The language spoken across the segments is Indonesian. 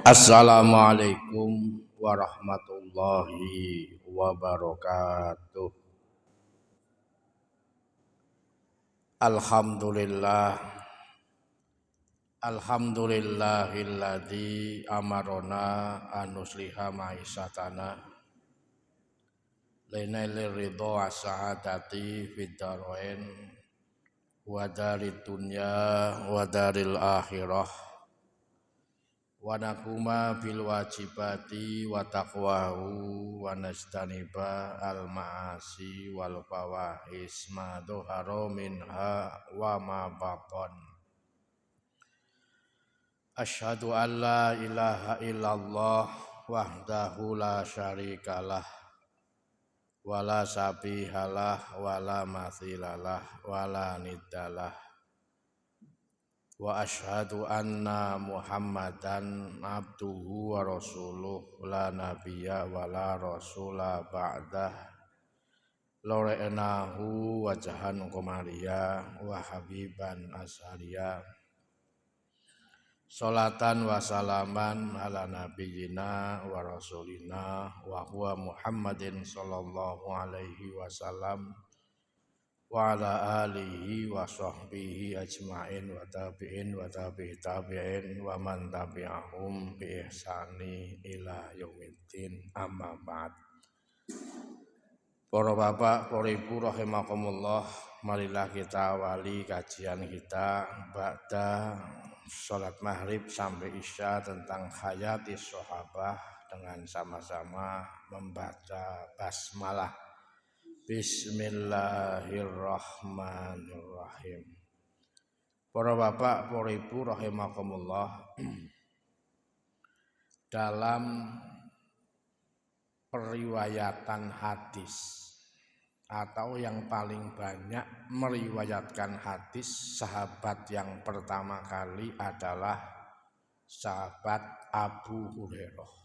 Assalamualaikum warahmatullahi wabarakatuh. Alhamdulillahilladzi amarona anusliha maisatana lainailir ridho as-sa'adati fid darain wa darid dunya wa daril akhirah wa nakuma bil wajibati wa taqwahu wa nastaniba al ma'asi wal fawahis ma dhahara minha wa ma batan. Asyhadu an la ilaha illallah wahdahu la syarikalah wa la sabihalah wa la mathilalah wa la niddalah. Wa asyhadu anna Muhammadan abduhu wa rasuluh la nabiyya wa la rasula ba'dah lora'nahu wajhan qamariya wa habiban asariya salatan wa salaman ala nabiyyina wa rasulina wa huwa Muhammadin sallallahu alaihi wasallam wa ala alihi wa sahbihi ajma'in wa tabi'in wa tabi'i tabi'in wa man tabi'ahum bi ihsani ila yaumiddin amma ba'd. Para bapak, para ibu rahimakumullah, marilah kita awali kajian kita ba'da salat maghrib sampai isya tentang hayati sahabah dengan sama-sama membaca basmalah. Bismillahirrahmanirrahim. Para bapak, para ibu rahimakumullah, dalam periwayatan hadis atau yang paling banyak meriwayatkan hadis, sahabat yang pertama kali adalah sahabat Abu Hurairah.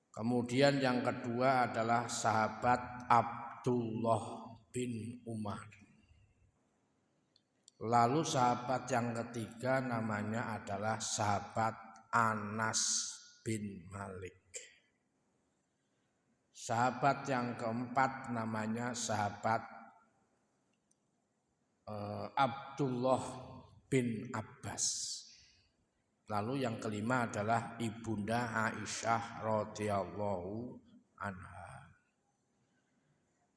Kemudian yang kedua adalah sahabat Abdullah bin Umar. Lalu sahabat yang ketiga namanya adalah sahabat Anas bin Malik. Sahabat yang keempat namanya sahabat Abdullah bin Abbas. Lalu yang kelima adalah Ibunda Aisyah radhiyallahu anha.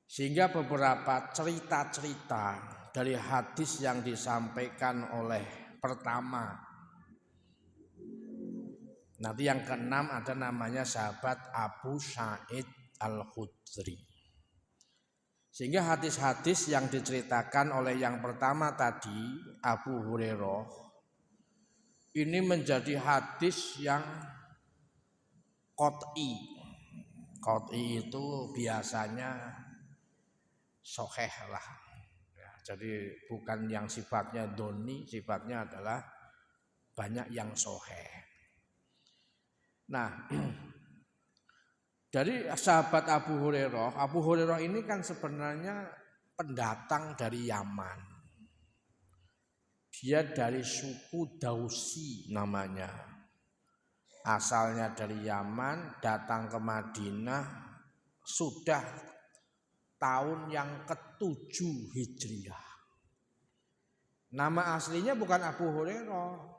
Sehingga beberapa cerita-cerita dari hadis yang disampaikan oleh pertama, nanti yang keenam ada namanya sahabat Abu Sa'id Al-Khudri. Sehingga hadis-hadis yang diceritakan oleh yang pertama tadi Abu Hurairah ini menjadi hadis yang qot'i. Qot'i itu biasanya sahih lah. Ya, jadi bukan yang sifatnya doni, sifatnya adalah banyak yang sahih. Nah, dari sahabat Abu Hurairah ini kan sebenarnya pendatang dari Yaman. Dia dari suku Dausi namanya. Asalnya dari Yaman, datang ke Madinah sudah tahun yang ke-7 Hijriah. Nama aslinya bukan Abu Hurairah.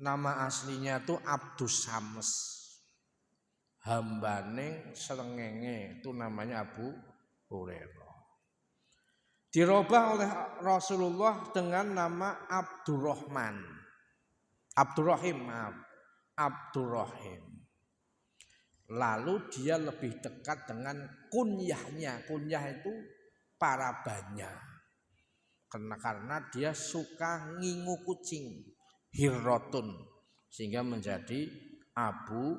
Nama aslinya itu Abdus Sams. Hambane selengenge itu namanya Abu Hurairah. Dirubah oleh Rasulullah dengan nama Abdurrahim. Lalu dia lebih dekat dengan kunyahnya. Kunyah itu parabanya. Karena dia suka ngingu kucing, hirrotun, sehingga menjadi Abu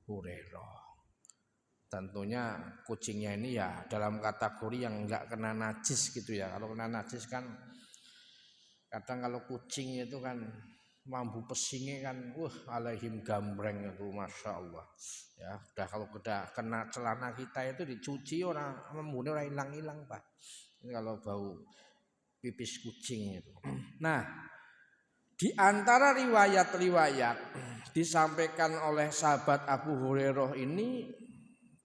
Hurairah. Tentunya kucingnya ini ya dalam kategori yang enggak kena najis gitu ya. Kalau kena najis kan kadang kalau kucing itu kan mambu pesingnya kan alaihim gambreng itu Masya Allah ya. Udah kalau udah kena celana kita itu dicuci orang membunuh orang hilang-hilang Pak. Ini kalau bau pipis kucing itu. Nah, di antara riwayat-riwayat disampaikan oleh sahabat Abu Hurairah ini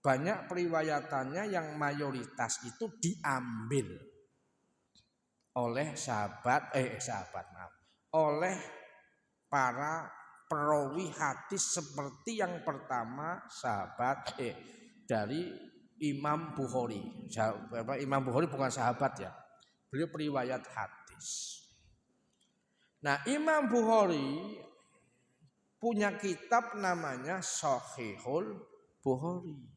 banyak periwayatannya yang mayoritas itu diambil oleh oleh para perawi hadis seperti yang pertama dari Imam Bukhari. Imam Bukhari bukan sahabat ya, beliau periwayat hadis. Nah, Imam Bukhari punya kitab namanya Sahihul Bukhari.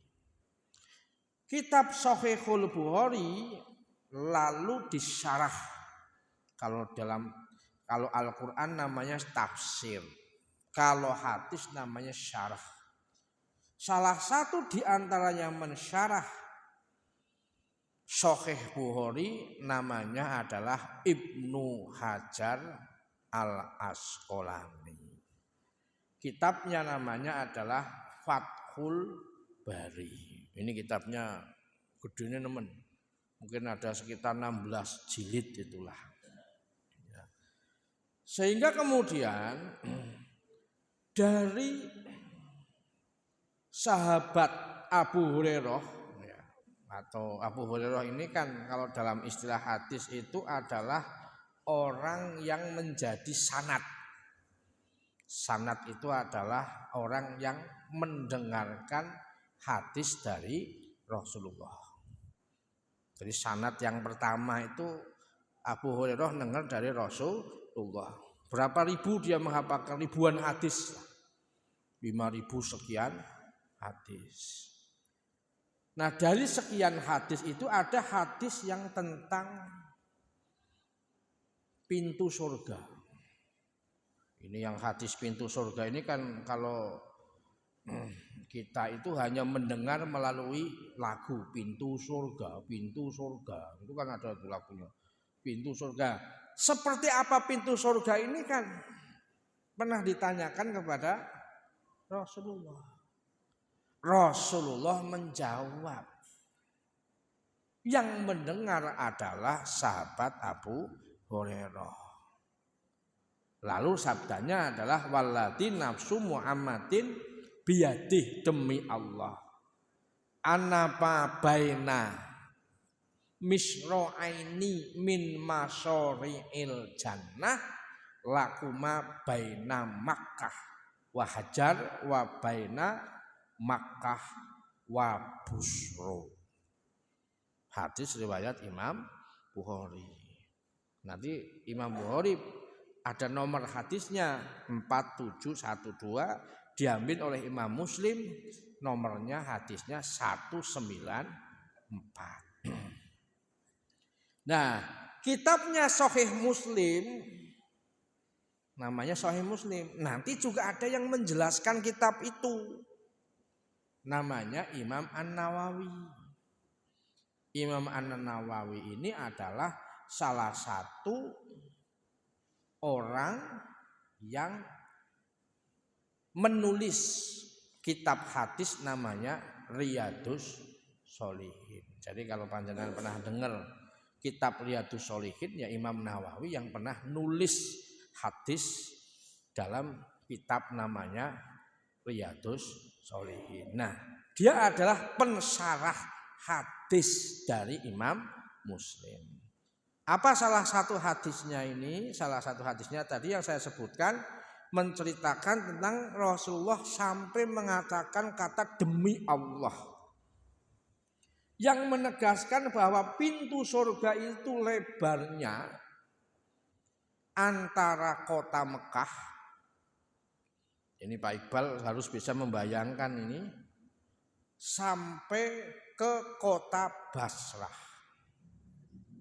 Kitab Sahihul Bukhari lalu disyarah. Kalau Al-Qur'an namanya tafsir. Kalau hadis namanya syarah. Salah satu di antara yang mensyarah Sahih Bukhari namanya adalah Ibnu Hajar Al-Asqalani. Kitabnya namanya adalah Fathul Bari. Ini kitabnya gedenya nemen. Mungkin ada sekitar 16 jilid itulah. Ya. Sehingga kemudian dari sahabat Abu Hurairah ya, atau Abu Hurairah ini kan kalau dalam istilah hadis itu adalah orang yang menjadi sanad. Sanad itu adalah orang yang mendengarkan hadis dari Rasulullah. Jadi sanad yang pertama itu Abu Hurairah dengar dari Rasulullah. Berapa ribu dia menghafalkan ribuan hadis. 5.000 sekian hadis. Nah, dari sekian hadis itu ada hadis yang tentang pintu surga. Ini yang hadis pintu surga ini kan kalau kita itu hanya mendengar melalui lagu pintu surga itu kan ada itu lagunya pintu surga. Seperti apa pintu surga ini kan pernah ditanyakan kepada Rasulullah menjawab. Yang mendengar adalah sahabat Abu Hurairah. Lalu sabdanya adalah wallati nafsu Muhammadin biyadih, demi Allah, anapa baina misro'aini min masyori'il jannah lakuma baina Makkah wa Hajar wa baina Makkah wa Busro. Hadis riwayat Imam Bukhari. Nanti Imam Bukhari ada nomor hadisnya 4712, diambil oleh Imam Muslim, nomornya hadisnya 194. Nah, kitabnya Sahih Muslim namanya Sahih Muslim. Nanti juga ada yang menjelaskan kitab itu. Namanya Imam An-Nawawi. Imam An-Nawawi ini adalah salah satu orang yang menulis kitab hadis namanya Riyadhus Shalihin. Jadi kalau panjenengan pernah dengar kitab Riyadhus Shalihin ya Imam Nawawi yang pernah nulis hadis dalam kitab namanya Riyadhus Shalihin. Nah, dia adalah pensyarah hadis dari Imam Muslim. Apa salah satu hadisnya ini? Salah satu hadisnya tadi yang saya sebutkan menceritakan tentang Rasulullah sampai mengatakan kata demi Allah, yang menegaskan bahwa pintu surga itu lebarnya antara kota Mekah, ini Pak Iqbal harus bisa membayangkan ini, sampai ke kota Basrah.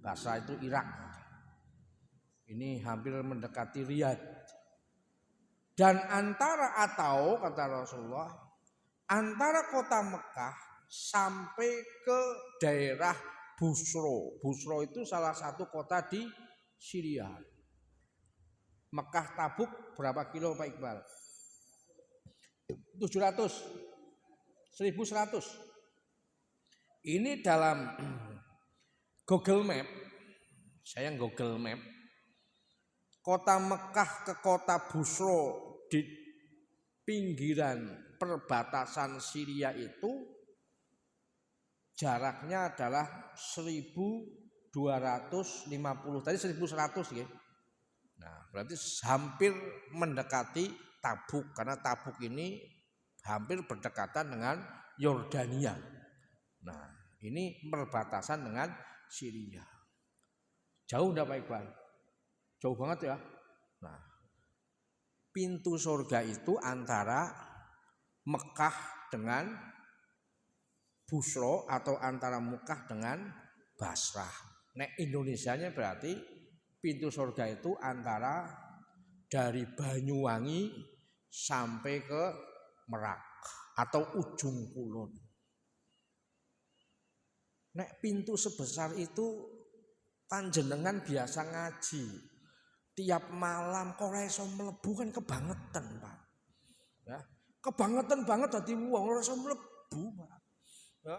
Basrah itu Irak. Ini hampir mendekati Riyadh. Dan antara, atau kata Rasulullah, antara kota Mekah sampai ke daerah Busro. Busro itu salah satu kota di Syria. Mekah Tabuk berapa kilo Pak Iqbal? 700, 1100. Ini dalam Google Map, saya Google Map, kota Mekah ke kota Busro di pinggiran perbatasan Syria itu jaraknya adalah 1250, tadi 1100 ya. Nah, berarti hampir mendekati Tabuk, karena Tabuk ini hampir berdekatan dengan Yordania. Nah, ini perbatasan dengan Syria. Jauh enggak Pak Iqbal? Jauh banget ya. Nah, pintu surga itu antara Mekah dengan Busro atau antara Mekah dengan Basrah. Nek Indonesianya berarti pintu surga itu antara dari Banyuwangi sampai ke Merak atau ujung kulon. Nek pintu sebesar itu panjenengan biasa ngaji. Tiap malam kok ora iso mlebu kan kebangetan, Pak. Ya, kebangetan banget dadi wong ora iso mlebu, Pak. Ya.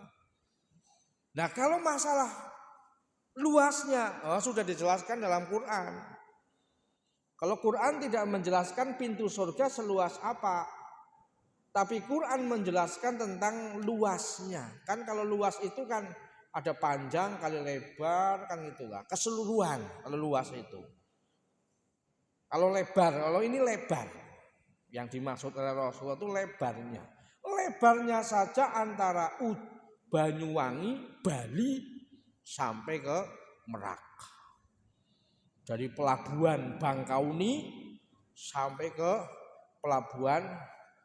Nah, kalau masalah luasnya sudah dijelaskan dalam Quran. Kalau Quran tidak menjelaskan pintu surga seluas apa, tapi Quran menjelaskan tentang luasnya. Kan kalau luas itu kan ada panjang kali lebar, kan itulah keseluruhan kalau luas itu. Kalau lebar, kalau ini lebar, yang dimaksud oleh Rasulullah itu lebarnya. Lebarnya saja antara Banyuwangi, Bali sampai ke Merak. Dari pelabuhan Bangkauni sampai ke pelabuhan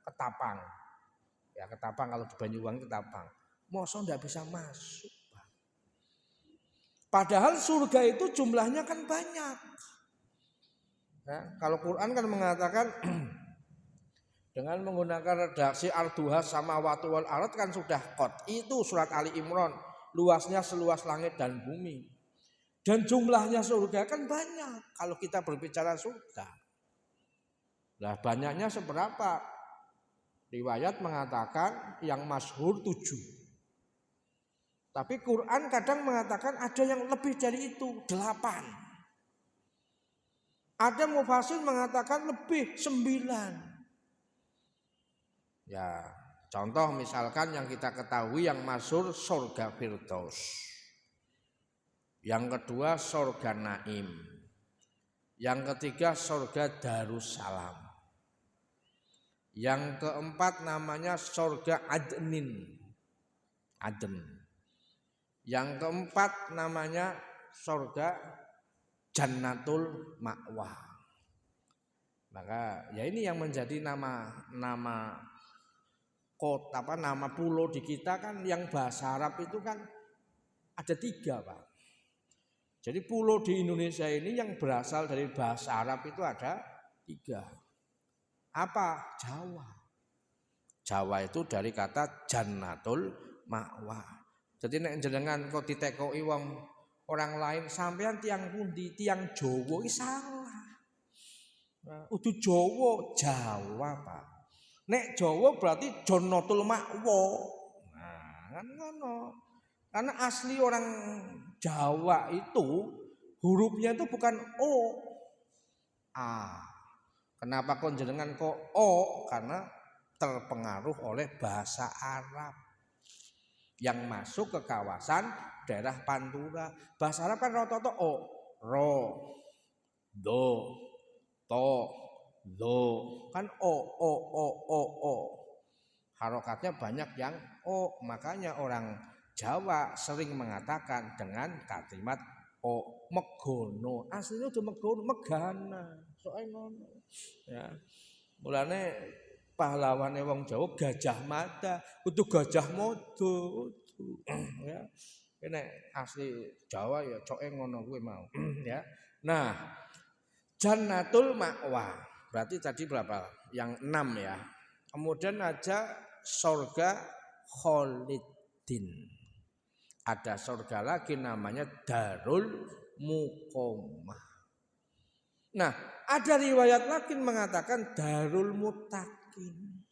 Ketapang. Ya Ketapang, kalau di Banyuwangi Ketapang. Masa enggak bisa masuk, Pak. Padahal surga itu jumlahnya kan banyak. Ya, kalau Quran kan mengatakan dengan menggunakan redaksi arduha samawati wal ardh kan sudah qat'i itu surat Ali Imran, luasnya seluas langit dan bumi. Dan jumlahnya surga kan banyak kalau kita berbicara surga. Nah, banyaknya seberapa? Riwayat mengatakan yang masyhur 7. Tapi Quran kadang mengatakan ada yang lebih dari itu, 8. Ada mufassir mengatakan lebih, 9. Ya, contoh misalkan yang kita ketahui yang masyhur surga Firdaus. Yang kedua surga Naim. Yang ketiga surga Darussalam. Yang keempat namanya surga Adnin. Aden. Yang keempat namanya surga Jannatul Ma'wa. Maka ya ini yang menjadi nama kota nama pulau di kita kan yang bahasa Arab itu kan ada 3, Pak. Jadi pulau di Indonesia ini yang berasal dari bahasa Arab itu ada 3. Apa? Jawa. Jawa itu dari kata Jannatul Ma'wa. Jadi nek jenengan kok ditekoki wong orang lain sampean tiang pundi? Tiang Jawa iki salah. Udu Jawa, Jawa, Pak. Nek Jawa berarti Jannatul Ma'wa. Nah, kan ngono. Karena asli orang Jawa itu hurufnya itu bukan O, A. Kenapa kok jenengan kok O? Karena terpengaruh oleh bahasa Arab yang masuk ke kawasan daerah Pantura. Bahasa Arab kan rata-rata O, Ro, Do, To, Do, kan O. Harokatnya banyak yang O, makanya orang Jawa sering mengatakan dengan kalimat O, megono. Aslinya udah megono, megana. Soalnya ngono. Ya. Mulane pahlawane wong Jawa Gajah Mada, kudu Gajah Modo. Ya. Nek asli Jawa ya coke ngono kuwi mau, ya. Nah, Jannatul Ma'wa. Berarti tadi berapa? Yang 6 ya. Kemudian aja surga Khalid. din. Ada surga lagi namanya Darul Muqamah. Nah, ada riwayat lagi mengatakan Darul Muttaqin.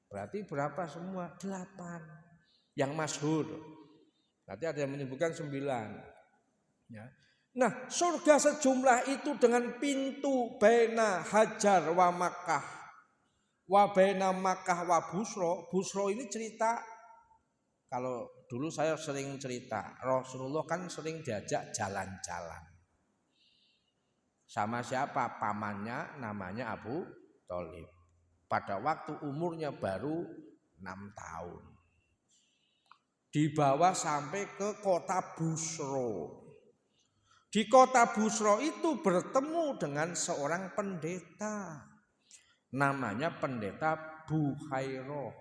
Berarti berapa semua? 8. Yang masyhur. Nanti ada yang menyebutkan 9. Ya. Nah, surga sejumlah itu dengan pintu baina Hajar wa Makkah. Wa baina Makkah wa Busro. Busro ini cerita, kalau dulu saya sering cerita, Rasulullah kan sering diajak jalan-jalan. Sama siapa? Pamannya namanya Abu Thalib. Pada waktu umurnya baru 6 tahun. Dibawa sampai ke kota Busro. Di kota Busro itu bertemu dengan seorang pendeta. Namanya pendeta Buhairah.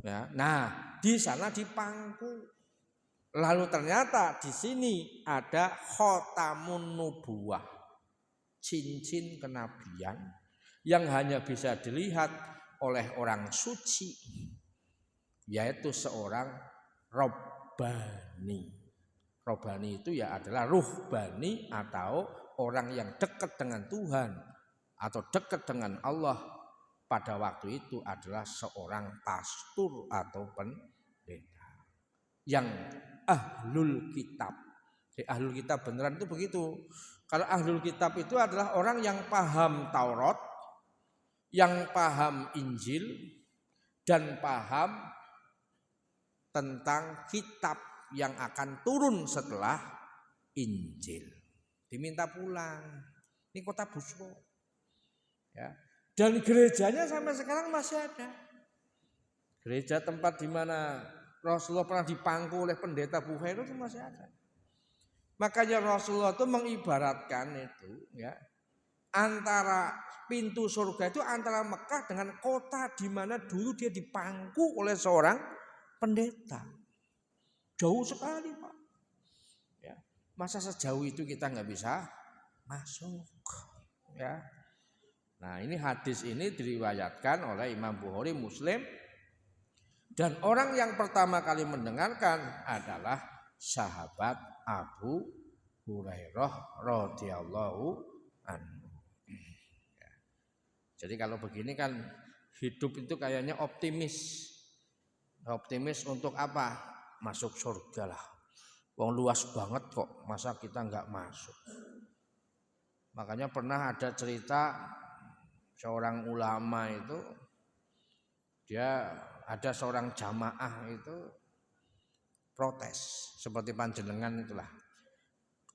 Ya, nah, di sana dipangku. Lalu ternyata di sini ada khotamun nubuwah, cincin kenabian yang hanya bisa dilihat oleh orang suci, yaitu seorang Rabbani. Rabbani itu ya adalah ruhbani atau orang yang dekat dengan Tuhan atau dekat dengan Allah. Pada waktu itu adalah seorang pastor atau pendeta yang ahlul kitab. Ahlul kitab beneran itu begitu. Kalau ahlul kitab itu adalah orang yang paham Taurat, yang paham Injil, dan paham tentang kitab yang akan turun setelah Injil. Diminta pulang. Ini kota Busro. Ya. Dan gerejanya sampai sekarang masih ada. Gereja tempat di mana Rasulullah pernah dipangku oleh pendeta Buhairah itu masih ada. Makanya Rasulullah itu mengibaratkan itu, ya, antara pintu surga itu antara Mekah dengan kota di mana dulu dia dipangku oleh seorang pendeta. Jauh sekali, Pak. Ya, masa sejauh itu kita nggak bisa masuk, ya. Nah, ini hadis ini diriwayatkan oleh Imam Bukhari, Muslim. Dan orang yang pertama kali mendengarkan adalah sahabat Abu Hurairah radhiyallahu anhu. Jadi kalau begini kan hidup itu kayaknya optimis. Optimis untuk apa? Masuk surga lah. Wong luas banget kok, masa kita nggak masuk? Makanya pernah ada cerita seorang ulama itu, dia ada seorang jamaah itu protes seperti panjenengan itulah,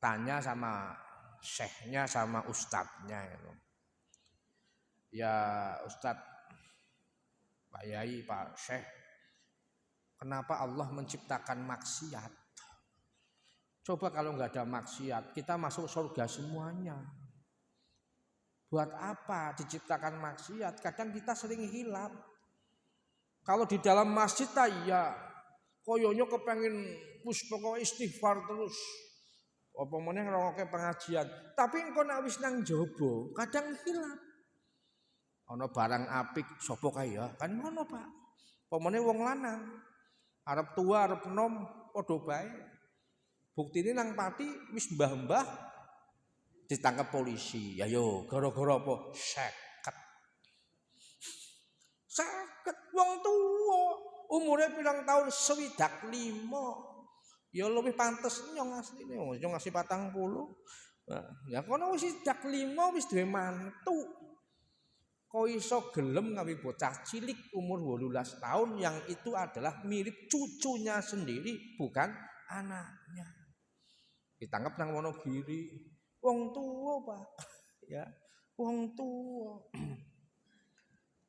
tanya sama syekhnya sama ustadznya itu, ya ustadz, Pak Yai, Pak Syekh, kenapa Allah menciptakan maksiat? Coba kalau nggak ada maksiat kita masuk surga semuanya. Buat apa diciptakan maksiat? Kadang kita sering hilap. Kalau di dalam masjid ya koyonya kepengen pokoknya istighfar terus. Apa meneh ngrungokke pengajian. Tapi engko nek wis nang jaba, kadang hilap. Ana barang apik sapa kae ya? Kan ngono, Pak. Apa meneh wong lanang. Arep tua, arep enom padha bae. Buktine nang pati wis mbah-mbah ditangkap polisi. Ya yo, gara-gara apa? Seket wong tua umurnya pirang tahun 25, ya lebih pantes nyong asline, nyong ngasih 40. Nah, ya kono wis 25 wis duwe mantu. Kok iso gelem ngawi bocah cilik umur 18 tahun yang itu adalah mirip cucunya sendiri, bukan anaknya. Ditangkap nang Wonogiri. Wong tua, Pak. Ya, wong tua.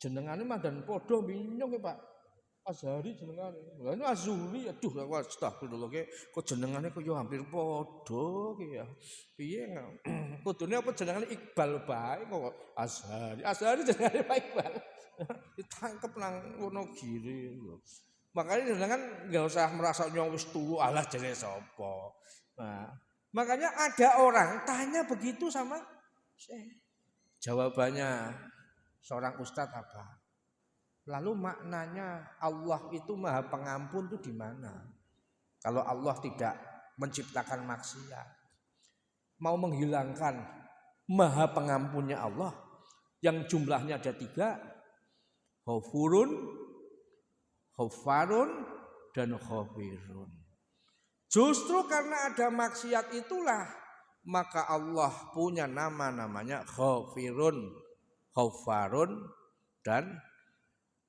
Jenengane mandan padha minyong Pak. Azhari jenengane. Lah ini Azuri, aduh aku astagfirullah kok jenengane kok yo hampir padha ki ya. Piye kudune apa jenengane Iqbal bae kok Azhari. Azhari jenengane Pak Iqbal. Ditangkep nang Wonogiri. Makanya jenengan enggak usah merasa nyong wis tuwa alah jenenge sapa. Nah, makanya ada orang tanya begitu sama Syekh. Jawabannya seorang ustadz apa? Lalu maknanya Allah itu Maha Pengampun itu di mana? Kalau Allah tidak menciptakan maksiat, mau menghilangkan Maha Pengampunnya Allah yang jumlahnya ada 3, Ghafurun, Ghafarun, dan Ghafirun. Justru karena ada maksiat itulah maka Allah punya namanya Ghafirun, Ghafarun, dan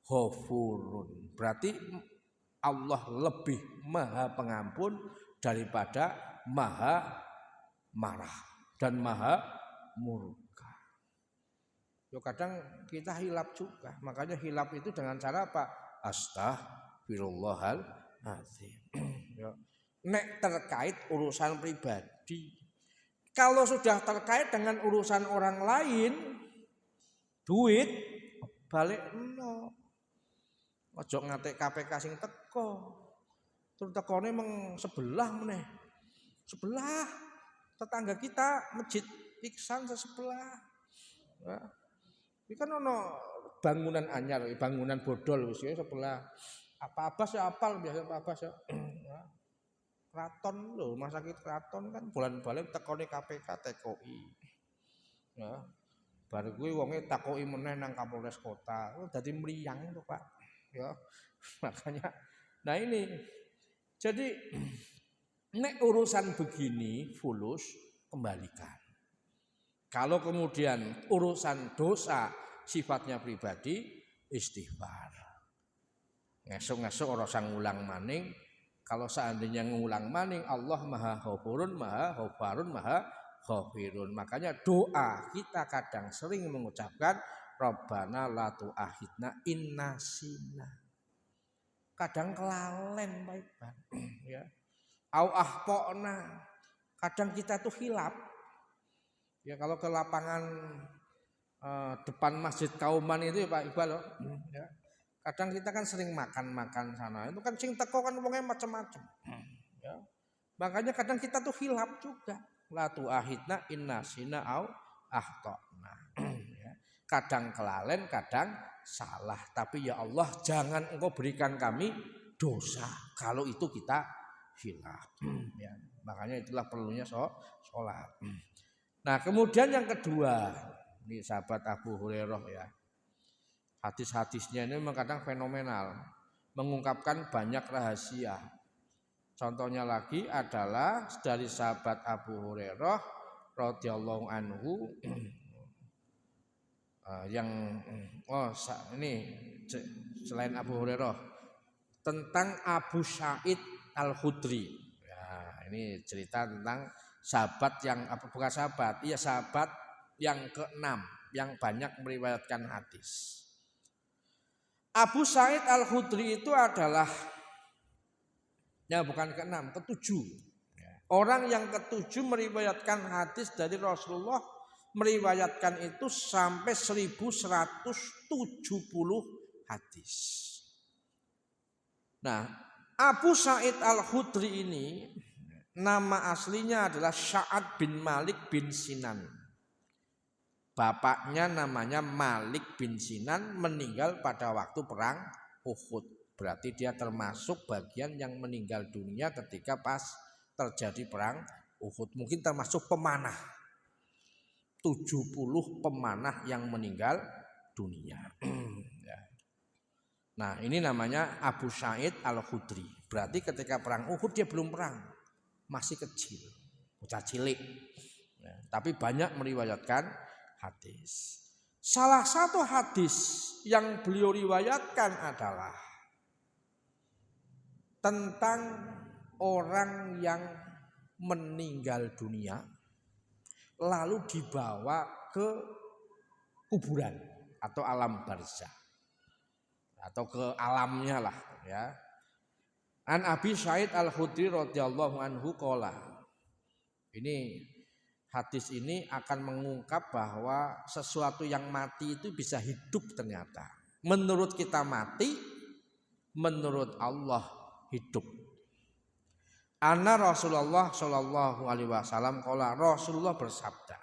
Ghafurun. Berarti Allah lebih Maha Pengampun daripada Maha Marah dan Maha Murka. Yo kadang kita hilap juga. Makanya hilap itu dengan cara apa? Astaghfirullahaladzim. Nek terkait urusan pribadi. Kalau sudah terkait dengan urusan orang lain, duit balik no. Ojo ngatek KPK sing teko. Terus tekone meng sebelah meneh. Sebelah tetangga kita Masjid Iksan sebelah. Ya. Ini kan ono bangunan anyar, bangunan bodol wis sebelah. Apa-apa sih apal biasa apa-apa sih. Ya. Keraton lho, rumah sakit keraton kan bulan-bulan tekone KPK TKI. Ya. Bar kuwi wonge takoki meneh nang Kapolres Kota. Oh dadi mriyang to, Pak. Ya. Makanya nah ini. Jadi nek urusan begini fulus kembalikan. Kalau kemudian urusan dosa sifatnya pribadi istighfar. Ngesuk-ngesuk ora usah ngulang maning. Kalau seandainya ngulang maning Allah Maha Ghafurun, Maha Ghafarun, Maha Ghafirun. Makanya doa kita kadang sering mengucapkan Rabbana la tu'akhidna innasina. Kadang kelalen baik-baik ya. Au akhpona. Kadang kita tuh hilap. Ya kalau ke lapangan depan Masjid Kauman itu ya Pak Iqbal ya. Kadang kita kan sering makan sana. Itu kan sing teko kan wongnya macam-macam. Ya. Makanya kadang kita tuh hilap juga. La tu'akhidna innasina au akhtana. Ya. Kadang kelalen, kadang salah. Tapi ya Allah jangan engkau berikan kami dosa. Kalau itu kita hilaf. Ya. Makanya itulah perlunya sholat. Nah kemudian yang kedua. Ini sahabat Abu Hurairah ya. Hadis-hadisnya ini memang kadang fenomenal. Mengungkapkan banyak rahasia. Contohnya lagi adalah dari sahabat Abu Hurairah radhiyallahu anhu yang ini selain Abu Hurairah tentang Abu Sa'id Al-Khudri. Ya, ini cerita tentang sahabat yang bukan sahabat, iya sahabat yang ke-6 yang banyak meriwayatkan hadis. Abu Sa'id Al-Khudri itu adalah ya bukan ke-6, ke-7. Orang yang ke-7 meriwayatkan hadis dari Rasulullah, meriwayatkan itu sampai 1170 hadis. Nah, Abu Sa'id Al-Khudri ini nama aslinya adalah Sa'ad bin Malik bin Sinan. Bapaknya namanya Malik bin Sinan, meninggal pada waktu perang Uhud. Berarti dia termasuk bagian yang meninggal dunia ketika pas terjadi perang Uhud. Mungkin termasuk pemanah. 70 pemanah yang meninggal dunia. Nah ini namanya Abu Sa'id Al-Khudri. Berarti ketika perang Uhud dia belum perang. Masih kecil. Bocah cilik. Ya, tapi banyak meriwayatkan hadis. Salah satu hadis yang beliau riwayatkan adalah tentang orang yang meninggal dunia lalu dibawa ke kuburan atau alam barzah atau ke alamnya lah ya. An Abi Sa'id Al-Khudri radhiyallahu anhu qala. Ini hadis ini akan mengungkap bahwa sesuatu yang mati itu bisa hidup ternyata. Menurut kita mati, menurut Allah hidup. Anna Rasulullah sallallahu alaihi wasallam qala, Rasulullah bersabda,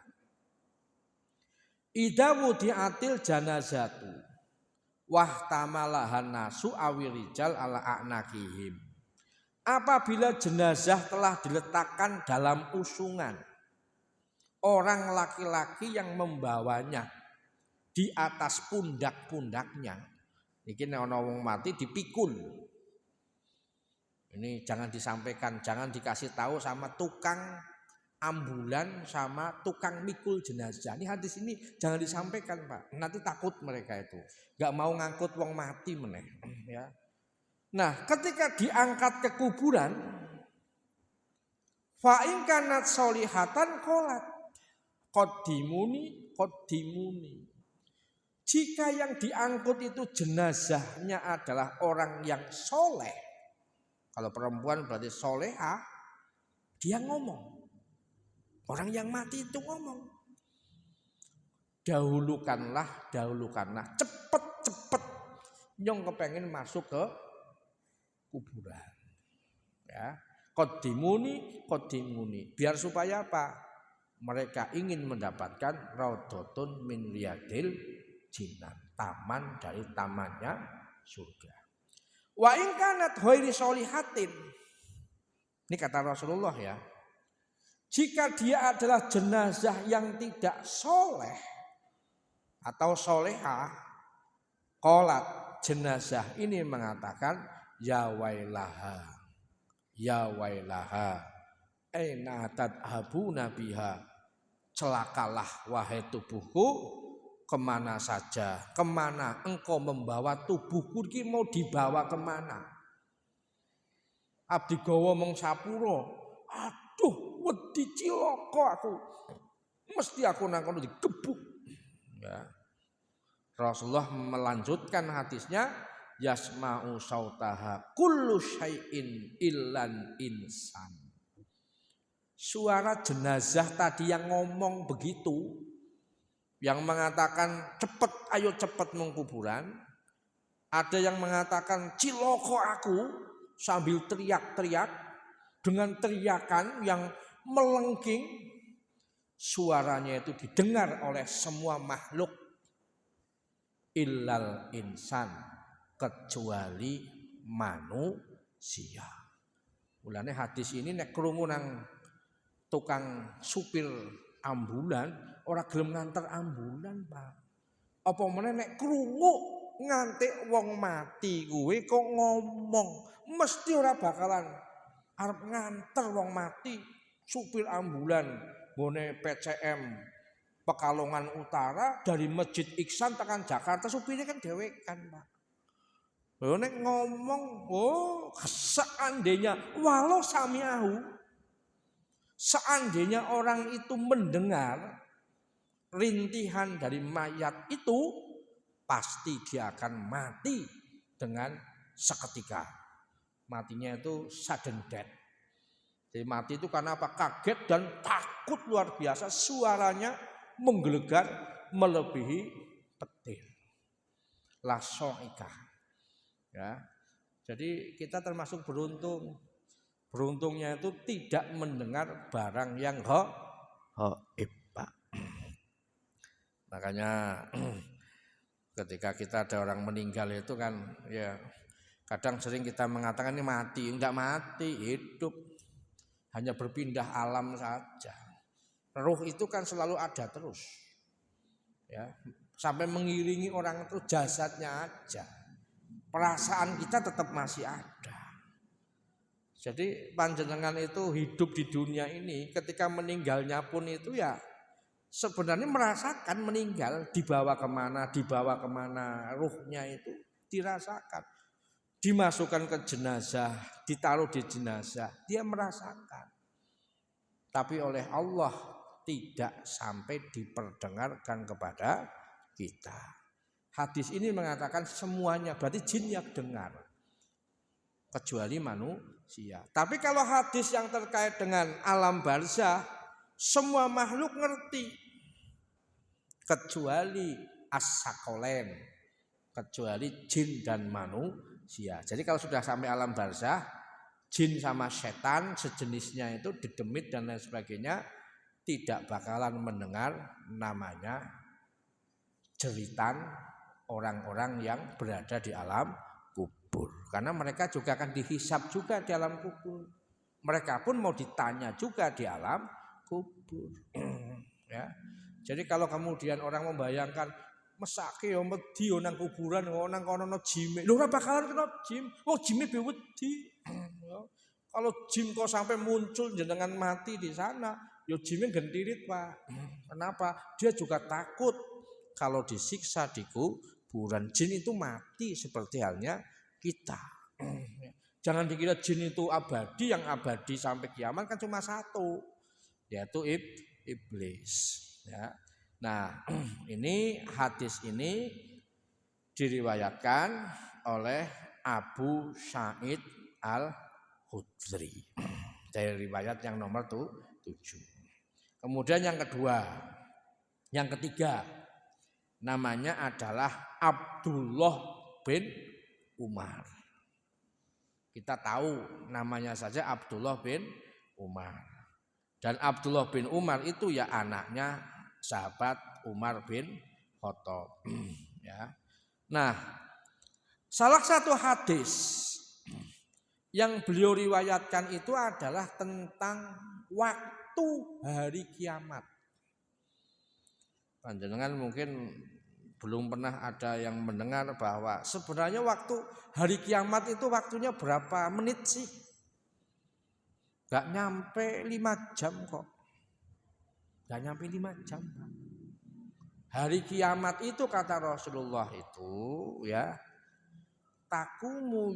Idza wudi'atil janazatu Wahtamalahan nasu awirijal ala a'nakihim. Apabila jenazah telah diletakkan dalam usungan, orang laki-laki yang membawanya di atas pundak-pundaknya. Iki nek ana wong mati dipikul. Ini jangan disampaikan, jangan dikasih tahu sama tukang ambulan sama tukang mikul jenazah. Ini hadis ini jangan disampaikan, Pak. Nanti takut mereka itu. Gak mau ngangkut wong mati meneh, ya. Nah, ketika diangkat ke kuburan, fa in kanat sholihatan qalat qaddimuni. Jika yang diangkut itu jenazahnya adalah orang yang soleh, kalau perempuan berarti soleha, dia ngomong. Orang yang mati itu ngomong. Dahulukanlah, cepet. Nyong kepengen masuk ke kuburan. Ya, qaddimuni. Biar supaya apa? Mereka ingin mendapatkan raudhatun min riyadil jinan, taman dari tamannya surga. Wa in kanat ghairi sholihatin. Ini kata Rasulullah ya. Jika dia adalah jenazah yang tidak soleh atau soleha, qalat, jenazah ini mengatakan ya wailaha aina tadhabuna biha, celakalah wahai tubuhku, kemana saja, kemana engkau membawa tubuhku ini, mau dibawa kemana? Abdi gawa mong sapuro, aduh wedi cilaka aku, mesti aku nang kono digebuk. Ya. Rasulullah melanjutkan hadisnya, yasma'u sautaha kullu syai'in illan insan. Suara jenazah tadi yang ngomong begitu, yang mengatakan ayo cepet mengkuburan, ada yang mengatakan ciloko aku sambil teriak-teriak dengan teriakan yang melengking, suaranya itu didengar oleh semua makhluk illal insan, kecuali manusia. Mulane hadis ini nek krungu nang tukang supir ambulan ora gelem nganter ambulan, Pak. Apa meneh nek krungu ngantik wong mati kuwi kok ngomong, mesti ora bakalan arep nganter wong mati. Supir ambulan ngone PCM Pekalongan Utara dari Masjid Iksan tekan Jakarta, supirnya kan dhewekan, Pak. Lho nek ngomong, seandainya walau samiahu, seandainya orang itu mendengar rintihan dari mayat itu, pasti dia akan mati dengan seketika. Matinya itu sudden death. Jadi mati itu karena apa? Kaget dan takut luar biasa, suaranya menggelegar melebihi petir. La so'ika. Ya. Jadi kita termasuk beruntung. Beruntungnya itu tidak mendengar barang yang gaib, Pak. Makanya ketika kita ada orang meninggal itu kan ya kadang sering kita mengatakan ini mati, enggak mati, hidup. Hanya berpindah alam saja. Ruh itu kan selalu ada terus. Ya, sampai mengiringi orang itu jasadnya aja. Perasaan kita tetap masih ada. Jadi panjenengan itu hidup di dunia ini, ketika meninggalnya pun itu ya sebenarnya merasakan meninggal, dibawa kemana, ruhnya itu dirasakan. Dimasukkan ke jenazah, ditaruh di jenazah, dia merasakan. Tapi oleh Allah tidak sampai diperdengarkan kepada kita. Hadis ini mengatakan semuanya, berarti jin yang dengar. Kecuali manusia. Tapi kalau hadis yang terkait dengan alam barzah, semua makhluk ngerti. Kecuali as-saqalain, kecuali jin dan manusia. Jadi kalau sudah sampai alam barzah, jin sama setan sejenisnya itu dedemit dan lain sebagainya tidak bakalan mendengar namanya jeritan orang-orang yang berada di alam kubur. Karena mereka juga akan dihisab juga di alam kubur. Mereka pun mau ditanya juga di alam kubur. Ya. Jadi kalau kemudian orang membayangkan mesake yo wedi nang kuburan nang kono ana jime. Lho ora bakalan kena jim. Oh jime be wedi. Kalau jin kok sampai muncul jenengan mati di sana, yo jimnya gentirit Pak. Kenapa? Dia juga takut kalau disiksa di kuburan. Jin itu mati seperti halnya kita. Jangan dikira jin itu abadi, yang abadi sampai kiamat kan cuma satu, yaitu iblis. Ya. Nah, ini hadis ini diriwayatkan oleh Abu Sa'id Al-Khudri dari riwayat yang nomor 7. Kemudian yang ketiga namanya adalah Abdullah bin Umar. Kita tahu namanya saja Abdullah bin Umar. Dan Abdullah bin Umar itu ya anaknya sahabat Umar bin Khattab. Ya. Nah, salah satu hadis yang beliau riwayatkan itu adalah tentang waktu hari kiamat. Panjenengan mungkin belum pernah ada yang mendengar bahwa sebenarnya waktu hari kiamat itu waktunya berapa menit sih? Gak nyampe 5 jam kok. Gak nyampe 5 jam. Hari kiamat itu kata Rasulullah itu ya, takumu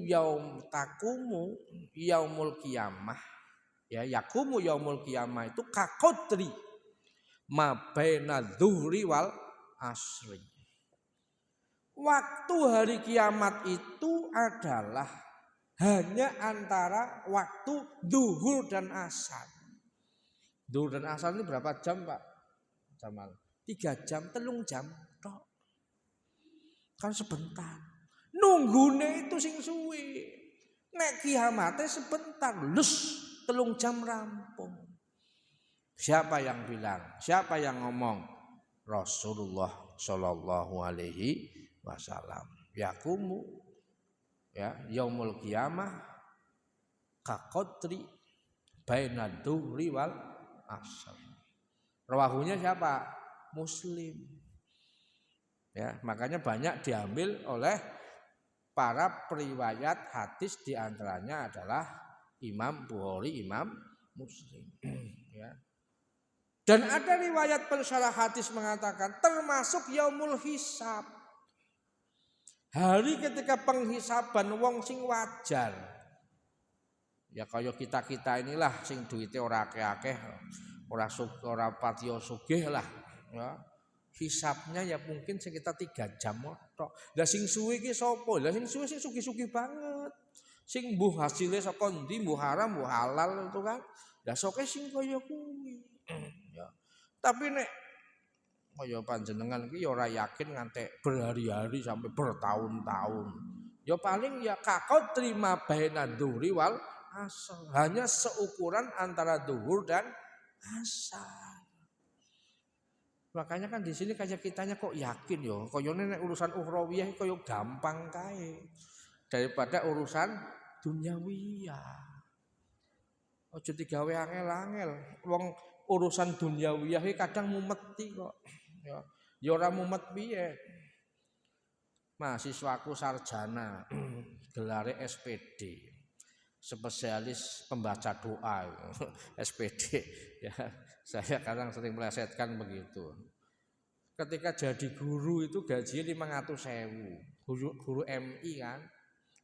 yaumul kiamah ya, yakumu yaumul kiamah itu kakodri ma baina dzuhri wal asri. Waktu hari kiamat itu adalah hanya antara waktu zuhur dan asar. Zuhur dan asar ini berapa jam Pak Jamal? 3 jam, 3 jam tok. Kan sebentar. Nunggune itu sing suwi. Nek kiamate sebentar, lus 3 jam rampung. Siapa yang bilang? Siapa yang ngomong? Rasulullah Shallallahu Alaihi Wasallam. Yakumu ya yaumul qiyamah kaqadri baina dhuhri wal asr. Rawahunya siapa? Muslim. Ya, makanya banyak diambil oleh para periwayat hadis, diantaranya adalah Imam Bukhari, Imam Muslim. Ya. Dan ada riwayat pensyarah hadis mengatakan termasuk yaumul hisab. Hari ketika penghisaban wong sing wajar. Ya kaya kita-kita inilah sing duite ora akeh-akeh, ora patiya sugih lah, ya. Hisabnya ya mungkin sekitar 3 jam tok. Lah sing suwi iki sapa? Lah sing suwi sing sugih-sugih banget. Sing mbuh hasile saka ndi, mbuh haram, mbuh halal itu kan. Lah soke sing kaya kuwi. Ya. Tapi nek kaya panjenengan iki ya ora yakin ngantek berhari-hari sampai bertahun-tahun. Ya paling ya kakau terima baina dhuhri wal asar. Hanya seukuran antara zuhur dan asar. Makanya kan di sini kayak kitanya kok yakin yo, koyone nek urusan ukhrawiyah koyo gampang kae daripada urusan duniawiyah. Aja digawe angel-angel. Wong urusan duniawiyah kadang mumeti kok. Ya ora mumet piye. Mahasiswaku sarjana, gelare SPD. Spesialis pembaca doa. SPD ya. Saya kadang sering melesetkan begitu. Ketika jadi guru itu gajinya 500.000. Guru MI kan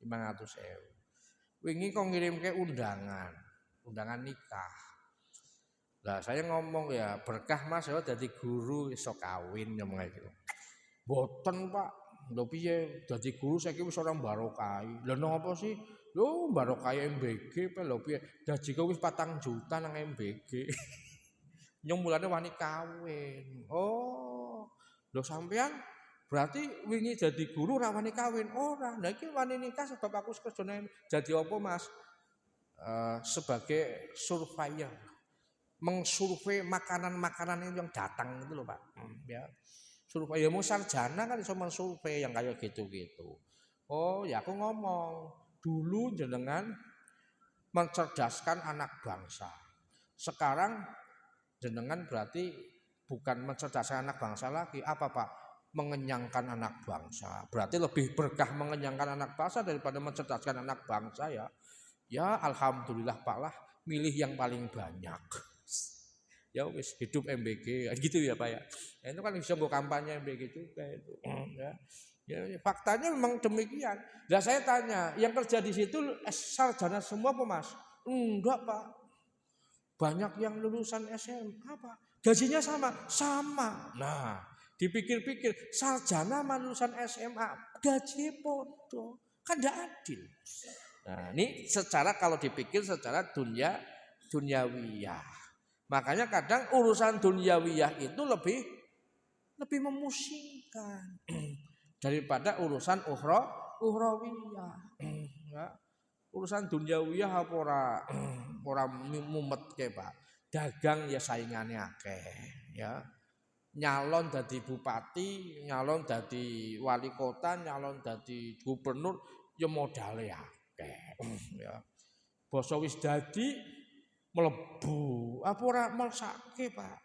500.000. Wingi kok ngirim ke undangan nikah. Lah saya ngomong ya berkah Mas ya dadi guru iso kawin ngomong gitu. Boten Pak. Lho piye dadi guru saiki wis ora barokah. Lha napa sih? Lho barokah MBG pe lho piye? Gaji kok wis 4 juta nang MBG. Nyong mulane wani kawin. Oh. Lho sampean berarti wingi jadi guru ora wani kawin ora. Lah iki wani nikah sebab aku kerjane jadi apa Mas? Sebagai surveyor. Mengsurvei makanan-makanan yang datang itu loh Pak. Ya. Survei ya mau sarjana kan iso survei yang kayak gitu-gitu. Oh, ya aku ngomong, dulu jenengan mencerdaskan anak bangsa. Sekarang jenengan berarti bukan mencerdaskan anak bangsa lagi, apa Pak? Mengenyangkan anak bangsa. Berarti lebih berkah mengenyangkan anak bangsa daripada mencerdaskan anak bangsa ya. Ya alhamdulillah Pak lah, milih yang paling banyak. Ya wis hidup MBG gitu ya Pak ya. Ya itu kan bisa gue kampanye MBG juga itu. Ya. Ya, faktanya memang demikian. Nah saya tanya, yang kerja di situ sarjana semua apa Mas? Enggak Pak. Banyak yang lulusan SMA Pak. Gajinya sama, sama. Nah, dipikir-pikir sarjana lulusan SMA gaji podo, kan tidak adil. Nah, ini secara kalau dipikir secara duniawiyah. Makanya kadang urusan duniawiyah itu lebih memusingkan daripada urusan ukhrawiyah. Ya. Urusan duniawiyah apa ora mumet ke Pak. Dagang ya saingannya akeh, ya. Nyalon dadi bupati, nyalon dadi wali kota, nyalon dadi gubernur ya modale akeh. Ya. Basa wis dadi mlebu apa ora mesake Pak.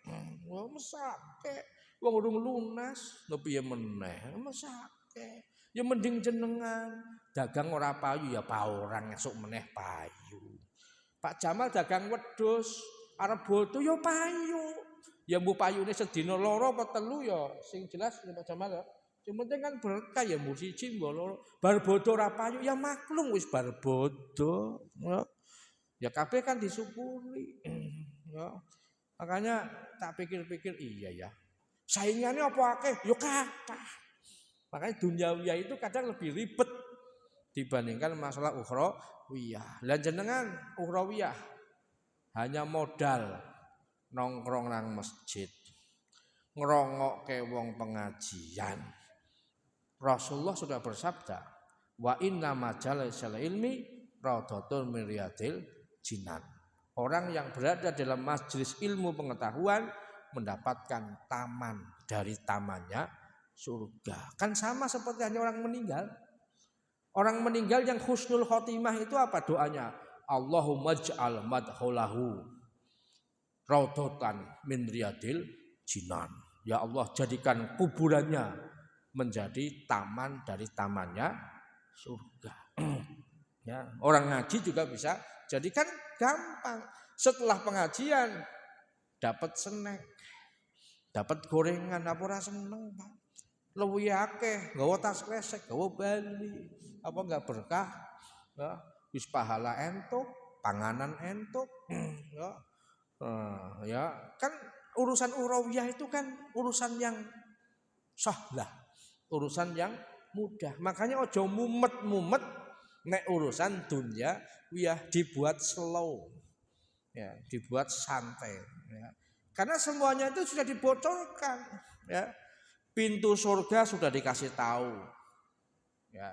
Wah mesake. Wong urung lunas lho piye meneh mesake. Ya mending jenengan dagang ora payu ya paurang esuk meneh payu. Pak Jamal dagang wedhus arep bodo ya payu. Ya mbu payune sedina loro apa telu ya sing jelas ya Pak Jamal ya. Sing penting kan berkah ya mbu siji mbu loro. Bar bodo ora payu ya maklum wis bar bodo. Ya kabeh kan disyukuri. Ya. Makanya tak pikir-pikir iya ya. Saingannya apa akeh? Ya kathah. Makanya duniawiyah itu kadang lebih ribet dibandingkan masalah ukhrawiyah. Lah jenengan ukhrawiyah hanya modal nongkrong nang masjid, ngerongokke wong pengajian. Rasulullah sudah bersabda, wa inna majalisal ilmi raudhatun min riyadil jinan. Orang yang berada dalam majelis ilmu pengetahuan mendapatkan taman dari tamannya surga. Kan sama seperti hanya orang meninggal. Orang meninggal yang husnul khotimah itu apa doanya? Allahumma ij'al madkhalahu raudhatan min riyadil jinan. Ya Allah jadikan kuburannya menjadi taman dari tamannya surga. Ya, orang ngaji juga bisa jadikan gampang. Setelah pengajian dapat snack, dapat gorengan, apa ora seneng Pak? Luwih akeh, nggawa tas kresek, nggawa bali, apa enggak berkah? Ya, wis pahala entuk, panganan entuk, ya. Ya, kan urusan ukhrawiyah itu kan urusan yang sahlah, urusan yang mudah. Makanya ojo mumet-mumet nek urusan dunia wiyah dibuat slow. Ya, dibuat santai, ya. Karena semuanya itu sudah dibocorkan, ya. Pintu surga sudah dikasih tahu. Ya.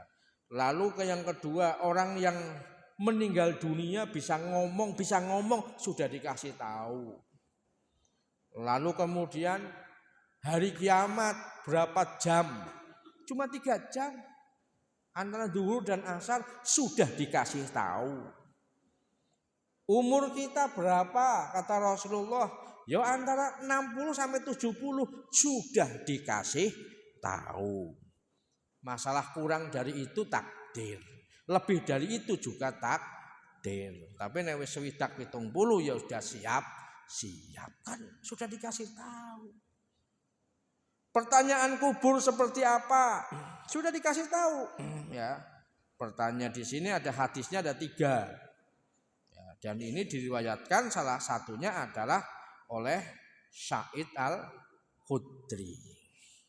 Lalu ke yang kedua, orang yang meninggal dunia bisa ngomong sudah dikasih tahu. Lalu kemudian hari kiamat berapa jam? Cuma 3 jam. Antara zuhur dan asar sudah dikasih tahu. Umur kita berapa? Kata Rasulullah. Ya antara 60 sampai 70 sudah dikasih tahu. Masalah kurang dari itu takdir. Lebih dari itu juga takdir. Tapi nek wis 70 ya sudah siap kan sudah dikasih tahu. Pertanyaan kubur seperti apa? Sudah dikasih tahu. Ya. Pertanyaan di sini ada hadisnya ada 3. Ya, dan ini diriwayatkan salah satunya adalah oleh Sa'id Al-Khudri.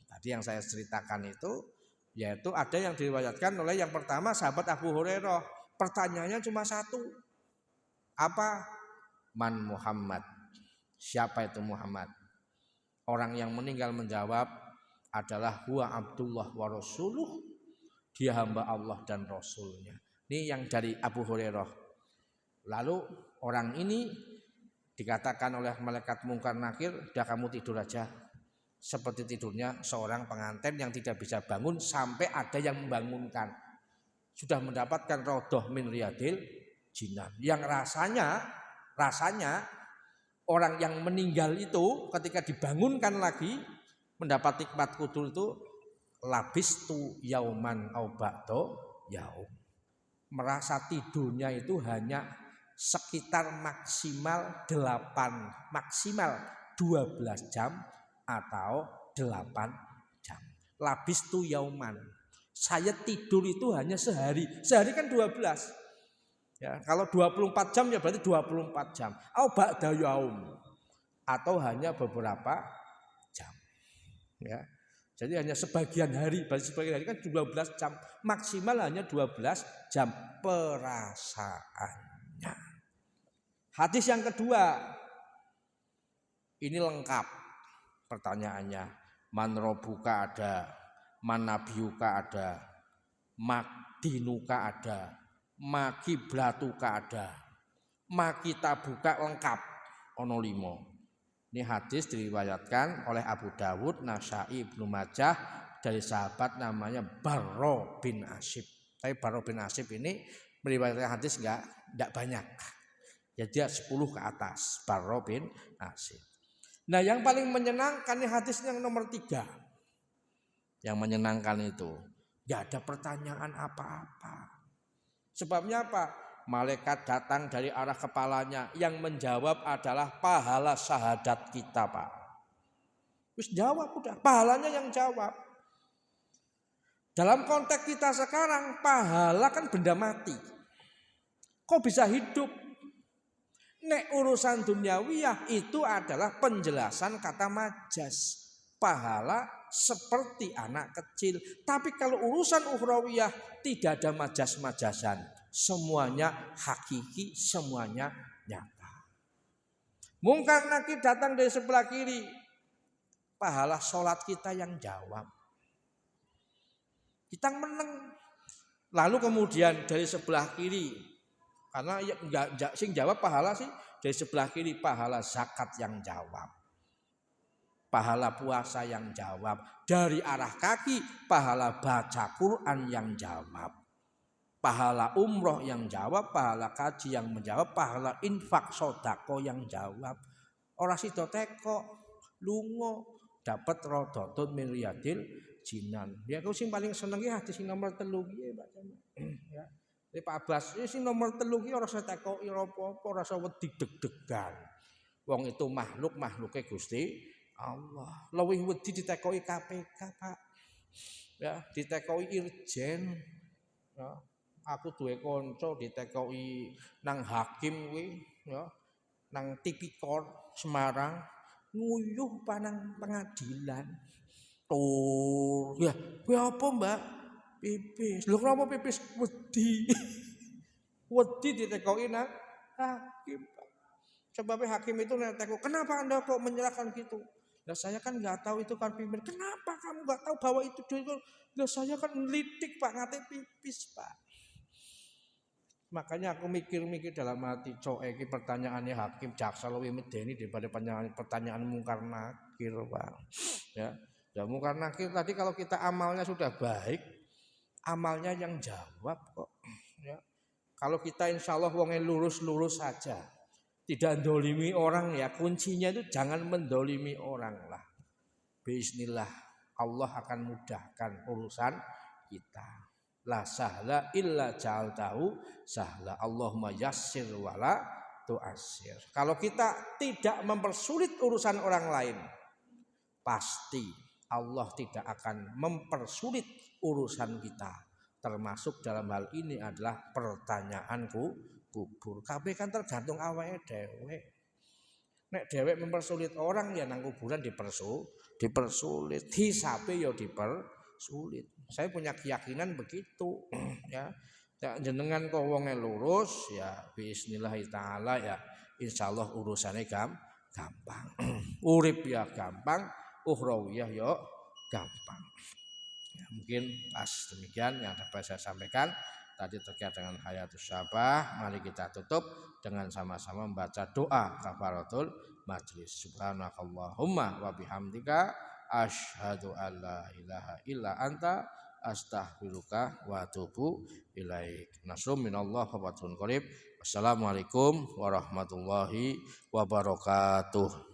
Tadi yang saya ceritakan itu yaitu ada yang diriwayatkan oleh yang pertama sahabat Abu Hurairah. Pertanyaannya cuma 1. Apa? Man Muhammad. Siapa itu Muhammad? Orang yang meninggal menjawab adalah huwa Abdullah wa rasuluh. Dia hamba Allah dan Rasulnya. Ini yang dari Abu Hurairah. Lalu orang ini dikatakan oleh malaikat mungkar nakir, "Dah kamu tidur aja. seperti tidurnya seorang pengantin yang tidak bisa bangun sampai ada yang membangunkan. Sudah mendapatkan rodoh min riyadil jinan. Yang rasanya orang yang meninggal itu ketika dibangunkan lagi mendapat nikmat kudul itu labistu yauman au ba'do yaum. Merasa tidurnya itu hanya sekitar maksimal 12 jam atau 8 jam. Labistu yauman. Saya tidur itu hanya sehari. Sehari kan 12. Ya, kalau 24 jam ya berarti 24 jam. Au ba'da yaum. Atau hanya beberapa jam. Ya. Jadi hanya sebagian hari, berarti sebagian hari kan 12 jam, maksimal hanya 12 jam perasaannya. Hadis yang kedua, ini lengkap pertanyaannya. Man robuka ada, man nabiyuka ada, makdinuka ada, makiblatuka ada, makitabuka lengkap, ono 5. Ini hadis diriwayatkan oleh Abu Dawud, Nasai, Ibnu Majah dari sahabat namanya Barro bin Asib. Tapi Barro bin Asib ini meriwayatkan hadis enggak banyak. Ya dia 10 ke atas, Barro bin Asib. Nah, yang paling menyenangkan ini hadis yang nomor 3. Yang menyenangkan itu enggak ada pertanyaan apa-apa. Sebabnya apa? Malaikat datang dari arah kepalanya, yang menjawab adalah pahala syahadat kita, Pak. Terus jawab udah, pahalanya yang jawab. Dalam konteks kita sekarang, pahala kan benda mati. Kok bisa hidup? Nek urusan duniawiyah itu adalah penjelasan kata majas. Pahala seperti anak kecil. Tapi kalau urusan ukhrawiyah tidak ada majas-majasan. Semuanya hakiki, semuanya nyata. Mungkar nakir datang dari sebelah kiri, pahala sholat kita yang jawab. Kita menang. Lalu kemudian dari sebelah kiri, karena enggak sing jawab pahala sih, dari sebelah kiri pahala zakat yang jawab. Pahala puasa yang jawab. Dari arah kaki pahala baca Quran yang jawab. Pahala umroh yang jawab, pahala kaji yang menjawab, pahala infak sodako yang jawab. Ora sida teko lunga dapat rodotun min riyadil jinan. Ya aku sing paling seneng iki hadis sing nomor 3 iki Pak Jamal. Ya. Pak Abbas sing nomor 3 iki ora usah tekoki apa-apa, ora usah wedi deg-degan. Wong itu makhluke Gusti Allah. Luwih wedi ditekoki KPK, Pak. Ya, ditekoki Irjen. Ya. Aku duwe kanca ditekoki nang hakim kuwi ya, nang Tipikor Semarang nguyuh panang pengadilan. Tur, ya, kuwi apa, Mbak? Pipis. Lho kenapa pipis? Wedi. Wedi ditekoki nang hakim. Sebabnya hakim itu netekku, "Kenapa Anda kok menyerahkan gitu?" Lah saya kan enggak tahu itu kan pimpinan. "Kenapa kamu enggak tahu bahwa itu dulu?" Lah saya kan ngelitik Pak, ngate pipis, Pak. Makanya aku mikir-mikir dalam hati, iki pertanyaannya hakim jaksa lebih medeni daripada pertanyaan mungkar nakir, Pak. Ya, mungkar nakir tadi kalau kita amalnya sudah baik, amalnya yang jawab kok. Ya. Kalau kita insya Allah wongnya lurus-lurus saja, tidak mendolimi orang ya, kuncinya itu jangan mendolimi orang lah. Bismillah, Allah akan mudahkan urusan kita. La sahla illa ja'altahu sahla. Allahumma yassir wala tu'assir. Kalau kita tidak mempersulit urusan orang lain, pasti Allah tidak akan mempersulit urusan kita. Termasuk dalam hal ini adalah pertanyaanku kubur. Kabeh kan tergantung awake dhewe. Nek dhewe mempersulit orang ya nang kuburan dipersulit. Hisabe ya dipersulit. Saya punya keyakinan begitu ya. Jenengan kok wonge lurus ya bismillah taala ya insyaallah urusannya gampang. Urip ya gampang, ukhrawiyah ya gampang. Ya, mungkin pas demikian yang dapat saya sampaikan tadi terkait dengan hayatus syabah. Mari kita tutup dengan sama-sama membaca doa kafaratul majlis. Subhanakallahumma wa bihamdika asyhadu alla ilaha illa anta astaghfiruka wa atubu ilaik. Nasrun minallah wa fathun qarib. Wassalamualaikum warahmatullahi wabarakatuh.